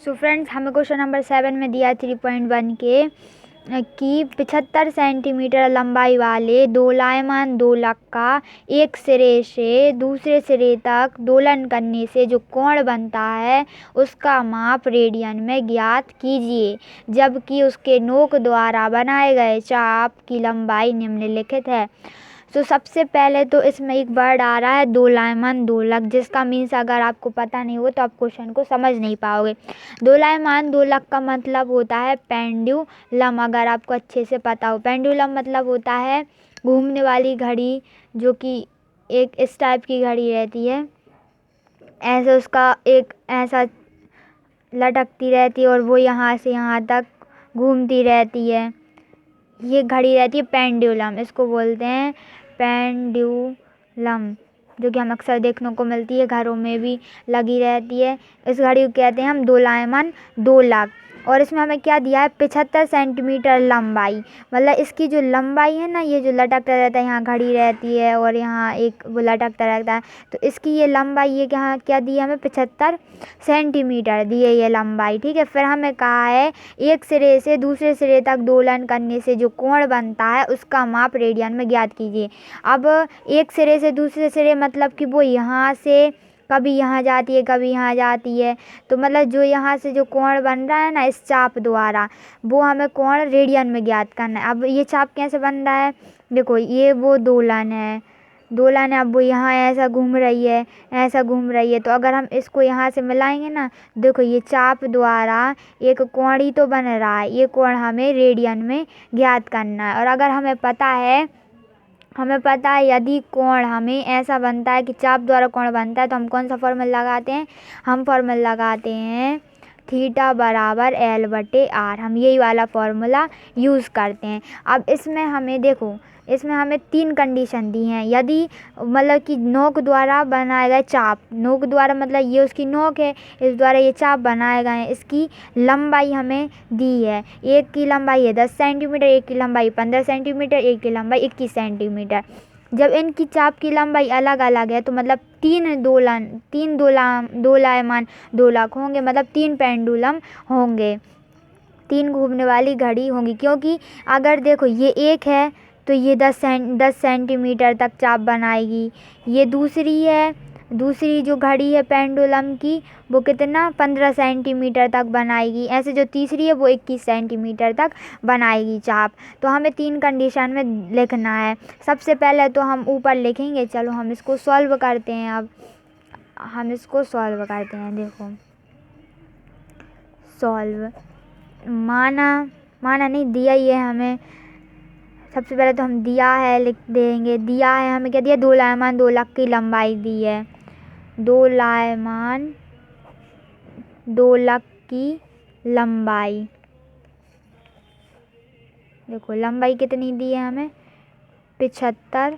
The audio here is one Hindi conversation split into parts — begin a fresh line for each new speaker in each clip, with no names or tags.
सो फ्रेंड्स हमें क्वेश्चन नंबर 7 में दिया 3.1 के कि 75 सेंटीमीटर लंबाई वाले दोलायमान दोलक का एक सिरे से दूसरे सिरे तक दोलन करने से जो कोण बनता है उसका माप रेडियन में ज्ञात कीजिए, जबकि उसके नोक द्वारा बनाए गए चाप की लंबाई निम्नलिखित है। तो सबसे पहले तो इसमें एक वर्ड आ रहा है दोलायमान दोलक, जिसका मीन्स अगर आपको पता नहीं हो तो आप क्वेश्चन को समझ नहीं पाओगे। दोलायमान दोलक का मतलब होता है पेंडुलम, अगर आपको अच्छे से पता हो। पेंडुलम मतलब होता है घूमने वाली घड़ी, जो कि एक इस टाइप की घड़ी रहती है, ऐसे उसका एक ऐसा लटकती रहती है और वो यहाँ से यहाँ तक घूमती रहती है। ये घड़ी रहती है पेंडुलम, इसको बोलते हैं पेंडुलम, जो कि हम अक्सर देखने को मिलती है, घरों में भी लगी रहती है। इस घड़ी को कहते हैं हम दोलायमान दोलक। और इसमें हमें क्या दिया है 75 सेंटीमीटर लंबाई, मतलब इसकी जो लंबाई है ना, ये जो लटकता रहता है, यहाँ घड़ी रहती है और यहाँ एक वो लटकता रहता है, तो इसकी ये लंबाई ये क्या दी है हमें 75 सेंटीमीटर दी है ये लंबाई। ठीक है, फिर हमें कहा है एक सिरे से दूसरे सिरे तक दोलन करने से जो कोण बनता है उसका माप रेडियन में ज्ञात कीजिए। अब एक सिरे से दूसरे सिरे मतलब कि वो यहाँ से कभी यहाँ जाती है कभी यहाँ जाती है, तो मतलब जो यहाँ से जो कोण बन रहा है ना इस चाप द्वारा, वो हमें कोण रेडियन में ज्ञात करना है। अब ये चाप कैसे बन रहा है, देखो ये वो दोलन है, अब वो यहाँ ऐसा घूम रही है, ऐसा घूम रही है, तो अगर हम इसको यहाँ से मिलाएंगे ना, देखो ये चाप द्वारा एक कोण ही तो बन रहा है, ये कोण हमें रेडियन में ज्ञात करना है। और अगर हमें पता है यदि कोण हमें ऐसा बनता है कि चाप द्वारा कोण बनता है, तो हम कौन सा फॉर्मूला लगाते हैं, हम फॉर्मूला लगाते हैं थीटा बराबर L/R, हम यही वाला फॉर्मूला यूज़ करते हैं। अब इसमें हमें देखो, इसमें हमें 3 कंडीशन दी हैं। यदि मतलब कि नोक द्वारा बनाए गए चाप, नोक द्वारा मतलब ये उसकी नोक है, इस द्वारा ये चाप बनाए गए हैं, इसकी लंबाई हमें दी है। एक की लंबाई है 10 सेंटीमीटर, एक की लंबाई 15 सेंटीमीटर, एक की लंबाई 21 सेंटीमीटर। जब इनकी चाप की लंबाई अलग अलग है तो मतलब 3 दोलायमान दोलक होंगे, मतलब 3 पेंडुलम होंगे, 3 घूमने वाली घड़ी होंगी। क्योंकि अगर देखो ये एक है तो ये 10 सेंटीमीटर तक चाप बनाएगी, ये दूसरी जो घड़ी है पेंडुलम की वो कितना 15 सेंटीमीटर तक बनाएगी, ऐसे जो तीसरी है वो 21 सेंटीमीटर तक बनाएगी चाप। तो हमें 3 कंडीशन में लिखना है। सबसे पहले तो हम ऊपर लिखेंगे, चलो हम इसको सॉल्व करते हैं। अब हम इसको सॉल्व करते हैं, देखो सॉल्व माना नहीं दिया ही है हमें। सबसे पहले तो हम दिया है लिख देंगे, दिया है हमें क्या दिया, दोलायमान दोलक की लंबाई दी है, दोलायमान दोलक की लंबाई, देखो लंबाई कितनी दी है हमें 75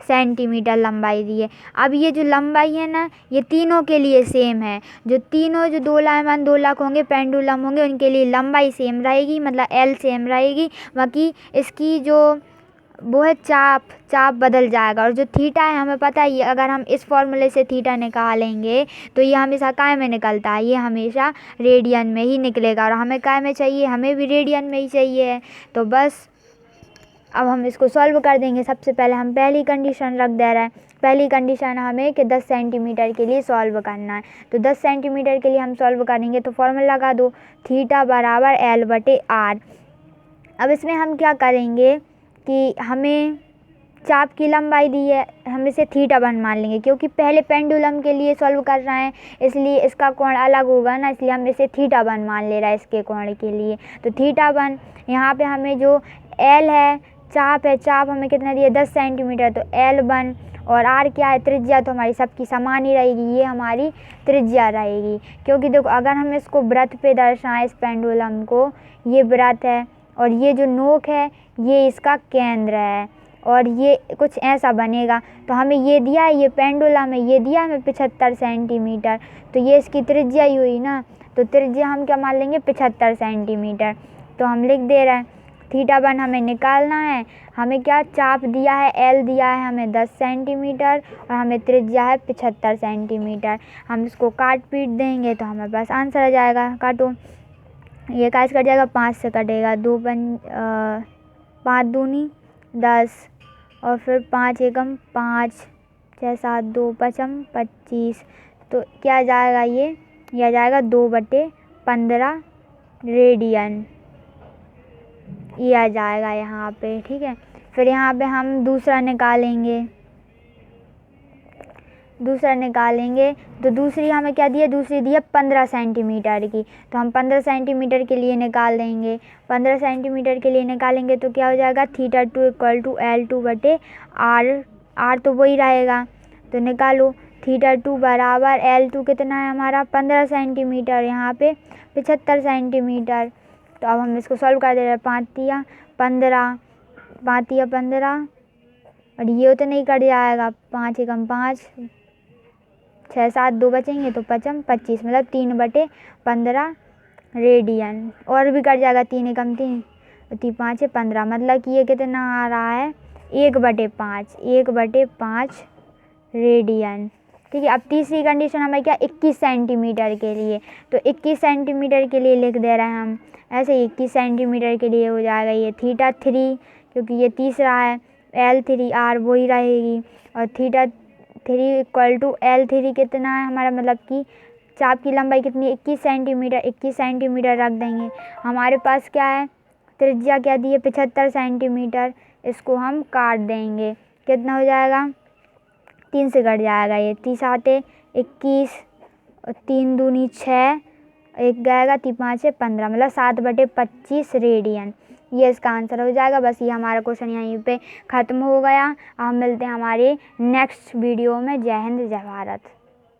सेंटीमीटर लंबाई दी है। अब ये जो लंबाई है ना ये तीनों के लिए सेम है, जो दोलायमान दोलक होंगे पेंडुलम होंगे उनके लिए लंबाई सेम रहेगी, मतलब L सेम रहेगी। बाकी इसकी जो वो है चाप बदल जाएगा। और जो थीटा है हमें पता है, अगर हम इस फॉर्मूले से थीटा निकालेंगे तो ये हमेशा काय में निकलता है, ये हमेशा रेडियन में ही निकलेगा, और हमें काय में चाहिए, हमें भी रेडियन में ही चाहिए। तो बस अब हम इसको सॉल्व कर देंगे। सबसे पहले हम पहली कंडीशन रख दे रहे हैं, पहली कंडीशन हमें कि 10 सेंटीमीटर के लिए सॉल्व करना है, तो 10 सेंटीमीटर के लिए हम सॉल्व करेंगे तो फॉर्मूला लगा दो थीटा बराबर L/R। अब इसमें हम क्या करेंगे कि हमें चाप की लंबाई दी है, हम इसे थीटा 1 मान लेंगे, क्योंकि पहले पेंडुलम के लिए सॉल्व कर रहे हैं इसलिए इसका कोण अलग होगा ना, इसलिए हम इसे थीटा 1 मान ले रहे हैं इसके कोण के लिए। तो थीटा 1, यहाँ पे हमें जो L है चाप हमें कितना दिया 10 सेंटीमीटर, तो L1, और R क्या है त्रिज्या, तो हमारी सबकी समान ही रहेगी, ये हमारी त्रिज्या रहेगी। क्योंकि देखो अगर हम इसको वृत्त पे दर्शाएं, इस पेंडुलम को, ये वृत्त है और ये जो नोक है ये इसका केंद्र है, और ये कुछ ऐसा बनेगा। तो हमें ये दिया है, ये पेंडुलम है, ये दिया हमें 75 सेंटीमीटर, तो ये इसकी त्रिज्या ही हुई ना, तो त्रिज्या हम क्या मान लेंगे 75 सेंटीमीटर। तो हम लिख दे रहे हैं θ1 हमें निकालना है। हमें क्या चाप दिया है, L दिया है हमें 10 सेंटीमीटर और हमें त्रिज्या है 75 सेंटीमीटर। हम इसको काट पीट देंगे तो हमारे पास आंसर आ जाएगा। काटो, ये कैसे कट जाएगा, 5 से कटेगा, 5 दूनी 10 और फिर 5 एकम 5, 6 7 2 पचम 25। तो क्या जाएगा, ये आ जाएगा 2/15 रेडियन, ये आ जाएगा यहाँ पे। ठीक है, फिर यहाँ पे हम दूसरा निकालेंगे। तो दूसरी हमें क्या दी है, दूसरी दी है 15 सेंटीमीटर की। तो हम 15 सेंटीमीटर के लिए निकाल देंगे। 15 सेंटीमीटर के लिए निकालेंगे तो क्या हो जाएगा, θ2 = L2/R। R तो वही रहेगा, तो निकालो। θ2 बराबर L2 कितना है हमारा, 15 सेंटीमीटर, यहाँ पे 75 सेंटीमीटर। तो अब हम इसको सॉल्व कर दे रहे हैं। 5 तिया 15, 5 तिया 15 और ये तो नहीं कट जाएगा, 5 एकम 5, 6 7 2 बचेंगे तो पचम 25, मतलब 3/15 रेडियन। और भी कट जाएगा, 3 एकम 3, 3 5 15, मतलब कि ये कितना आ रहा है, 1/5 रेडियन। ठीक है, अब तीसरी कंडीशन हमें क्या, 21 सेंटीमीटर के लिए। तो 21 सेंटीमीटर के लिए लिख दे रहे हैं हम ऐसे। 21 सेंटीमीटर के लिए हो जाएगा ये θ3, क्योंकि ये तीसरा है, L3R वही रहेगी, और θ3 = L3 कितना है हमारा, मतलब कि चाप की लंबाई कितनी है, 21 सेंटीमीटर। 21 सेंटीमीटर रख देंगे। हमारे पास क्या है, त्रिज्या क्या दी है, 75 सेंटीमीटर। इसको हम काट देंगे, कितना हो जाएगा, 3 से कट जाएगा ये, 30 आते 21 और 3 दूनी 6, एक जाएगा 3 5 15, मतलब 7/25 रेडियन। ये इसका आंसर हो जाएगा। बस ये हमारा क्वेश्चन यहीं पे ख़त्म हो गया। अब मिलते हैं हमारे नेक्स्ट वीडियो में। जय हिंद, जय भारत।